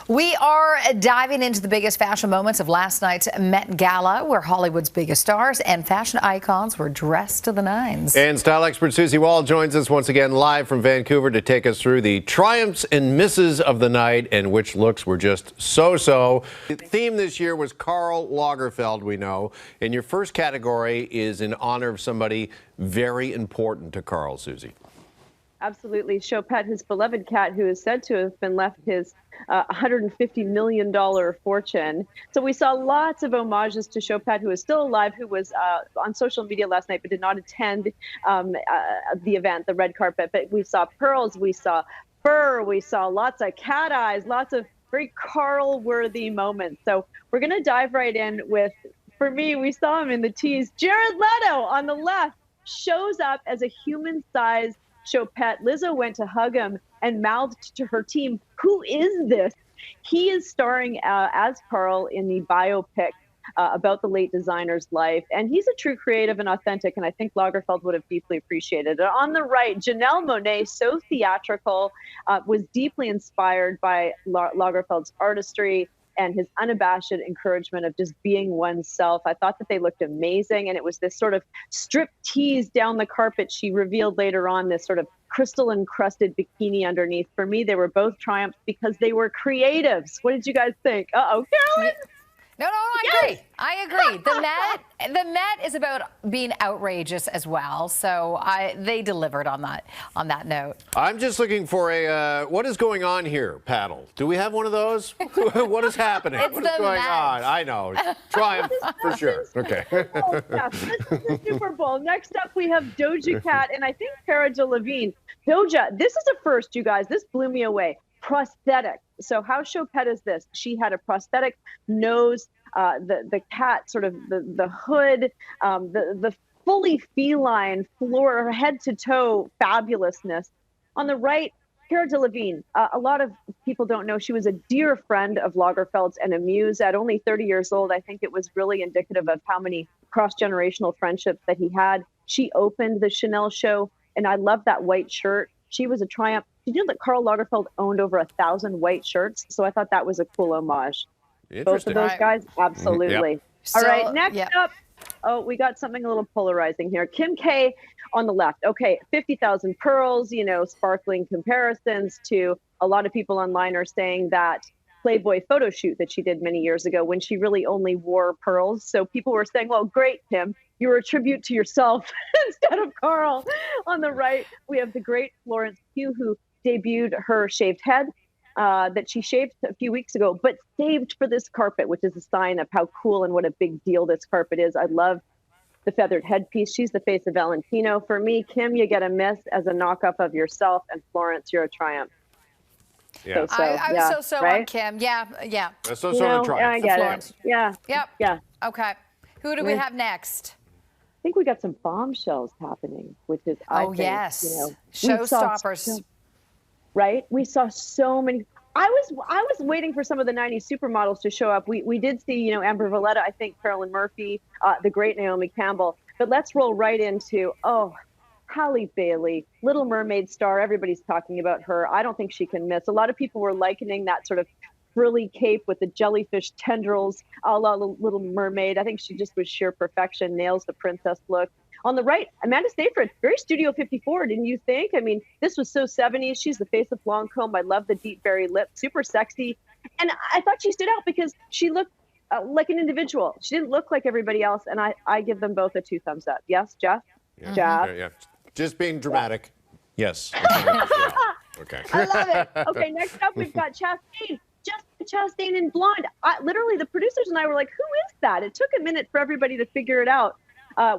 We are diving into the biggest fashion moments of last night's Met Gala, where Hollywood's biggest stars and fashion icons were dressed to the nines. And style expert Susie Wall joins us once again live from Vancouver to take us through the triumphs and misses of the night and which looks were just so-so. The theme this year was Karl Lagerfeld, we know. And your first category is in honor of somebody very important to Karl, Susie. Absolutely. Choupette, his beloved cat, who is said to have been left his $150 million fortune. So we saw lots of homages to Choupette, who is still alive, who was on social media last night, but did not attend the event, the red carpet. But we saw pearls, we saw fur, we saw lots of cat eyes, lots of very Karl-worthy moments. So we're going to dive right in with, for me, we saw him in the tease. Jared Leto on the left shows up as a human-sized Choupette. Lizzo went to hug him and mouthed to her team, "Who is this?" He is starring as Karl in the biopic about the late designer's life. And he's a true creative and authentic, and I think Lagerfeld would have deeply appreciated it. On the right, Janelle Monáe, so theatrical, was deeply inspired by Lagerfeld's artistry and his unabashed encouragement of just being oneself. I thought that they looked amazing, and it was this sort of strip tease down the carpet. She revealed later on this sort of crystal encrusted bikini underneath. For me, they were both triumphs because they were creatives. What did you guys think? Uh-oh, Carolyn? No, I agree. I agree. The Met is about being outrageous as well. So they delivered on that note. I'm just looking for a, what is going on here, paddle? Do we have one of those? What is happening? It's what is going on? I know. Triumph for sure. Okay. Yeah, this is the Super Bowl. Next up, we have Doja Cat and I think Cara Delevingne. Doja, this is a first, you guys. This blew me away. Prosthetic. So how Choupette is this? She had a prosthetic nose, the cat, sort of the hood, the fully feline floor, head to toe fabulousness. On the right, Cara Delevingne. A lot of people don't know she was a dear friend of Lagerfeld's and a muse. At only 30 years old, I think it was really indicative of how many cross-generational friendships that he had. She opened the Chanel show, and I love that white shirt. She was a triumph. Did you know that Karl Lagerfeld owned over 1,000 white shirts? So I thought that was a cool homage. Both of those guys, absolutely. Yep. All right, next up. Oh, we got something a little polarizing here. Kim K on the left. Okay, 50,000 pearls, you know, sparkling comparisons to a lot of people online are saying that Playboy photo shoot that she did many years ago when she really only wore pearls. So people were saying, well, great, Kim, you were a tribute to yourself instead of Karl. On the right, we have the great Florence Pugh, who debuted her shaved head that she shaved a few weeks ago, but saved for this carpet, which is a sign of how cool and what a big deal this carpet is. I love the feathered headpiece. She's the face of Valentino. For me, Kim, you get a miss as a knockoff of yourself, and Florence, you're a triumph. Yeah. I was so right? on Kim. Yeah. That's so a triumph. I get it. Yeah. Yep. Yeah. Okay. Who do we have next? I think we got some bombshells happening, which is, I think, yes, you know, showstoppers. Right? We saw so many. I was waiting for some of the 90s supermodels to show up. We did see, you know, Amber Valletta, I think Carolyn Murphy, the great Naomi Campbell. But let's roll right into, Halle Bailey, Little Mermaid star. Everybody's talking about her. I don't think she can miss. A lot of people were likening that sort of frilly cape with the jellyfish tendrils a la Little Mermaid. I think she just was sheer perfection, nails the princess look. On the right, Amanda Seyfried, very Studio 54, didn't you think? I mean, this was so 70s. She's the face of Lancôme. I love the deep berry lip, super sexy. And I thought she stood out because she looked like an individual. She didn't look like everybody else, and I give them both a 2 thumbs up. Yes, Jeff? Yeah. Jeff? Yeah. Just being dramatic. Yes. Okay. I love it. Okay, next up, we've got Chastain. Jessica Chastain in blonde. Literally, the producers and I were like, who is that? It took a minute for everybody to figure it out.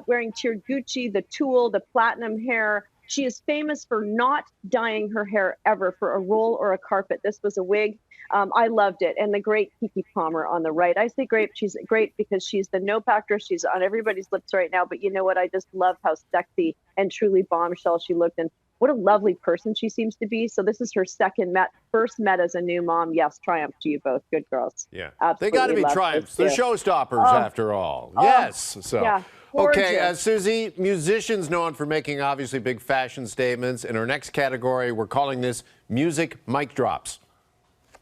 Wearing tiered Gucci, the tulle, the platinum hair. She is famous for not dyeing her hair ever for a roll or a carpet. This was a wig. I loved it. And the great Keke Palmer on the right. I say great. She's great because she's the Nope actress. She's on everybody's lips right now. But you know what? I just love how sexy and truly bombshell she looked. And what a lovely person she seems to be. So this is her second Met, first Met as a new mom. Yes, triumph to you both. Good girls. Yeah. Absolutely, they got to be triumphs. They're showstoppers after all. Yes. So. Yeah. Okay, Susie, musicians known for making obviously big fashion statements. In our next category, we're calling this music mic drops.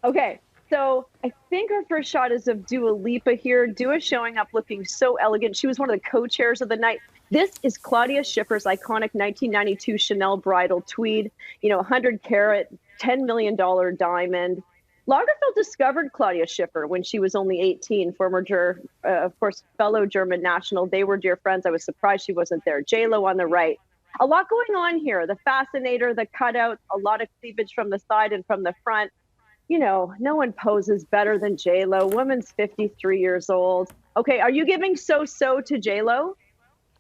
Okay, So I think our first shot is of Dua Lipa here. Dua showing up looking so elegant. She was one of the co-chairs of the night. This is Claudia Schiffer's iconic 1992 Chanel bridal tweed, 100 carat, $10 million diamond. Lagerfeld discovered Claudia Schiffer when she was only 18, of course, fellow German national. They were dear friends. I was surprised she wasn't there. J-Lo on the right. A lot going on here. The fascinator, the cutouts, a lot of cleavage from the side and from the front. No one poses better than J-Lo. Woman's 53 years old. Okay, are you giving so-so to J-Lo?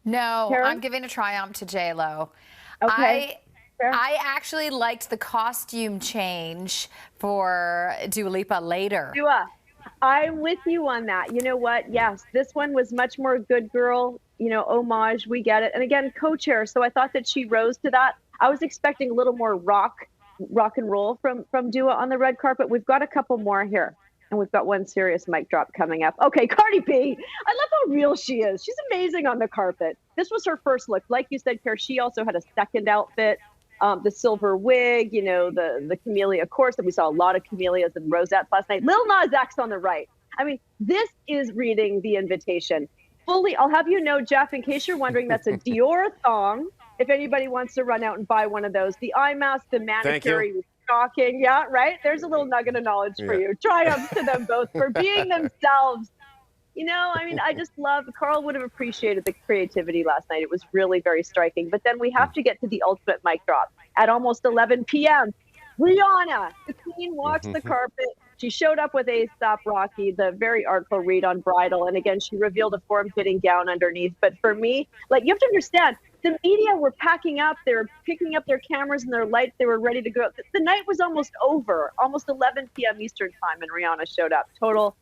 No, Karen? I'm giving a triumph to J-Lo. Okay. I actually liked the costume change for Dua Lipa later. Dua, I'm with you on that. You know what? Yes, this one was much more good girl, homage. We get it. And again, co-chair. So I thought that she rose to that. I was expecting a little more rock and roll from Dua on the red carpet. We've got a couple more here. And we've got one serious mic drop coming up. Okay, Cardi B. I love how real she is. She's amazing on the carpet. This was her first look. Like you said, Kara, she also had a second outfit. The silver wig, the camellia corset. We saw a lot of camellias and rosettes last night. Lil Nas X on the right. I mean, this is reading the invitation. Fully, I'll have you know, Jeff, in case you're wondering, that's a Dior thong. If anybody wants to run out and buy one of those. The eye mask, the manicure, shocking. Yeah, right? There's a little nugget of knowledge for you. Triumph to them both for being themselves. I just love, Karl would have appreciated the creativity last night. It was really very striking. But then we have to get to the ultimate mic drop at almost 11 p.m. Rihanna, the queen, walks the carpet. She showed up with A$AP Rocky, the very artful read on bridal. And again, she revealed a form-fitting gown underneath. But for me, you have to understand, the media were packing up. They were picking up their cameras and their lights. They were ready to go. The night was almost over, almost 11 p.m. Eastern time, and Rihanna showed up. Total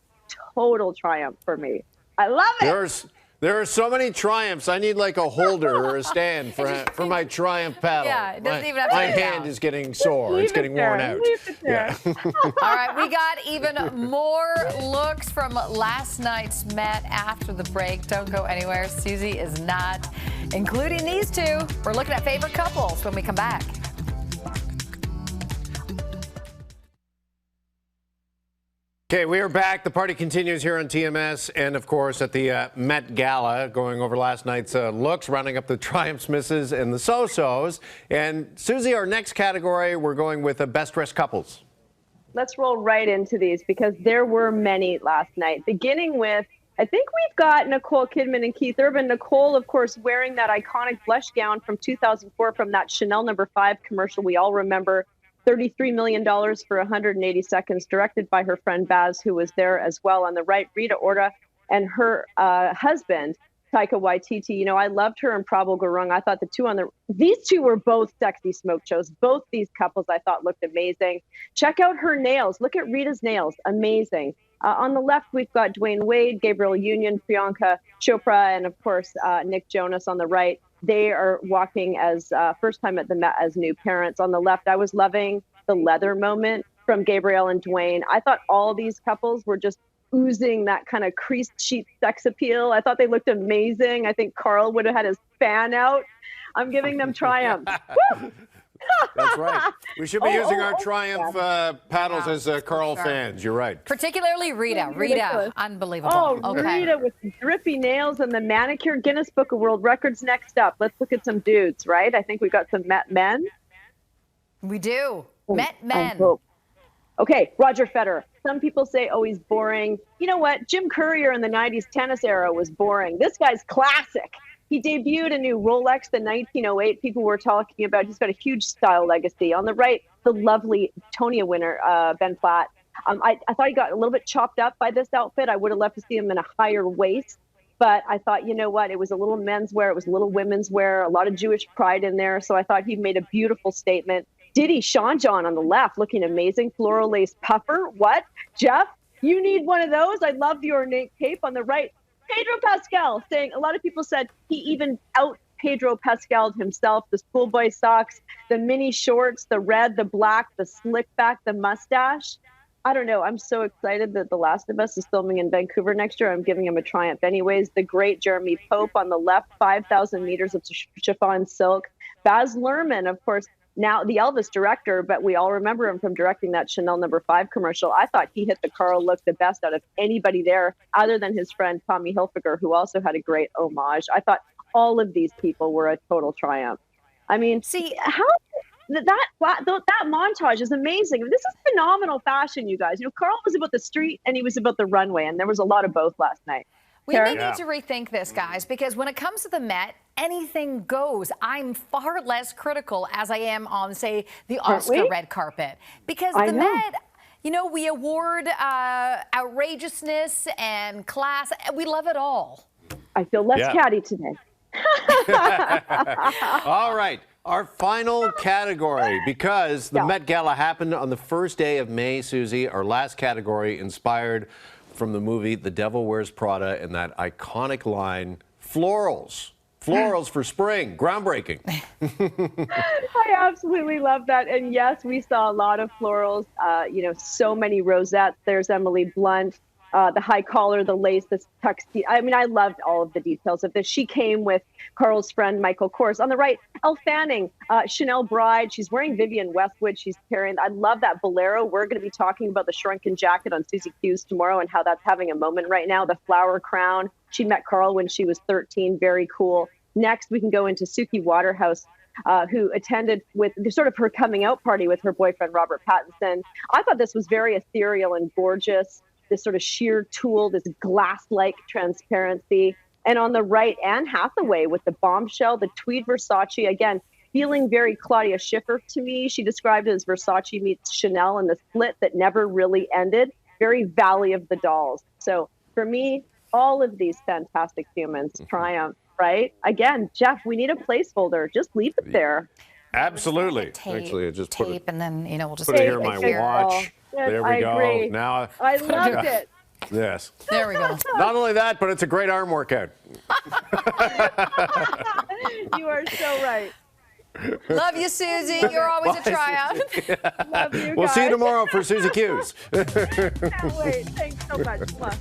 triumph for me. I love it. There are so many triumphs. I need like a holder or a stand for my triumph paddle. Yeah, it doesn't even have to my be hand down. is getting sore. It's getting worn out. Yeah. All right, we got even more looks from last night's Met after the break. Don't go anywhere. Susie is not including these two. We're looking at favorite couples when we come back. Okay, we are back. The party continues here on TMS and, of course, at the Met Gala, going over last night's looks, rounding up the triumphs, misses, and the so-sos. And, Susie, our next category, we're going with best dressed couples. Let's roll right into these because there were many last night, beginning with, I think we've got Nicole Kidman and Keith Urban. Nicole, of course, wearing that iconic blush gown from 2004 from that Chanel No. 5 commercial we all remember. $33 million for 180 seconds, directed by her friend Baz, who was there as well. On the right, Rita Ora and her husband, Taika Waititi. I loved her in Prabal Gurung. I thought these two were both sexy smoke shows. Both these couples I thought looked amazing. Check out her nails. Look at Rita's nails. Amazing. On the left, we've got Dwayne Wade, Gabriel Union, Priyanka Chopra, and of course, Nick Jonas on the right. They are walking as first time at the Met as new parents. On the left, I was loving the leather moment from Gabrielle and Dwayne. I thought all these couples were just oozing that kind of creased sheet sex appeal. I thought they looked amazing. I think Karl would have had his fan out. I'm giving them triumph. Woo! That's right. We should be using our Triumph paddles as Karl fans. You're right. Particularly Rita. Unbelievable. Okay. Rita with the drippy nails and the manicure. Guinness Book of World Records next up. Let's look at some dudes, right? I think we got some Met men. We do. Met men. Okay, Roger Federer. Some people say, oh, he's boring. You know what? Jim Courier in the 90s tennis era was boring. This guy's classic. He debuted a new Rolex, the 1908. People were talking about. He's got a huge style legacy. On the right, the lovely Tonia winner, Ben Platt. I thought he got a little bit chopped up by this outfit. I would have loved to see him in a higher waist. But I thought, you know what? It was a little men's wear. It was a little women's wear. A lot of Jewish pride in there. So I thought he made a beautiful statement. Diddy Sean John on the left, looking amazing. Floral lace puffer. What? Jeff, you need one of those? I love the ornate cape. On the right, Pedro Pascal saying, a lot of people said he even out Pedro Pascal'd himself. The schoolboy socks, the mini shorts, the red, the black, the slick back, the mustache. I don't know. I'm so excited that The Last of Us is filming in Vancouver next year. I'm giving him a triumph anyways. The great Jeremy Pope on the left, 5,000 meters of chiffon silk. Baz Luhrmann, of course, now the Elvis director, but we all remember him from directing that Chanel No. 5 commercial. I thought he hit the Karl look the best out of anybody there, other than his friend Tommy Hilfiger, who also had a great homage. I thought all of these people were a total triumph. I mean, See, how that montage is amazing. This is phenomenal fashion, you guys. You know, Karl was about the street and he was about the runway, and there was a lot of both last night. we may need to rethink this, guys, because when it comes to the Met, anything goes. I'm far less critical as I am on, say, the Oscar red carpet. Because the Met, you know, we award outrageousness and class. We love it all. I feel less catty today. All right. Our final category, because the Met Gala happened on the first day of May, Susie. Our last category, inspired from the movie The Devil Wears Prada and that iconic line, florals. Florals for spring. Groundbreaking. I absolutely love that. And yes, we saw a lot of florals, you know, so many rosettes. There's Emily Blunt. The high collar, the lace, the tuxedo. I mean, I loved all of the details of this. She came with Karl's friend, Michael Kors. On the right, Elle Fanning, Chanel bride. She's wearing Vivienne Westwood. She's carrying, I love that bolero. We're going to be talking about the shrunken jacket on Susie Q's tomorrow and how that's having a moment right now. The flower crown. She met Karl when she was 13. Very cool. Next, we can go into Suki Waterhouse, who attended with sort of her coming out party with her boyfriend, Robert Pattinson. I thought this was very ethereal and gorgeous. This sort of sheer tulle, this glass-like transparency. And on the right, Anne Hathaway with the bombshell, the tweed Versace, again, feeling very Claudia Schiffer to me. She described it as Versace meets Chanel and the split that never really ended. Very Valley of the Dolls. So for me, all of these fantastic humans triumph, right? Again, Jeff, we need a placeholder. Just leave it there. Absolutely. Tape, Actually, I just tape, put it, and then, you know, we'll just put it here on my watch. Yes, There we I go. agree. Now, I loved it. yes. There we go. Not only that, but it's a great arm workout. You are so right. Love you, Susie. You're always a triumph. Love you guys. We'll see you tomorrow for Susie Q's. Can't wait. Thanks so much. Mwah.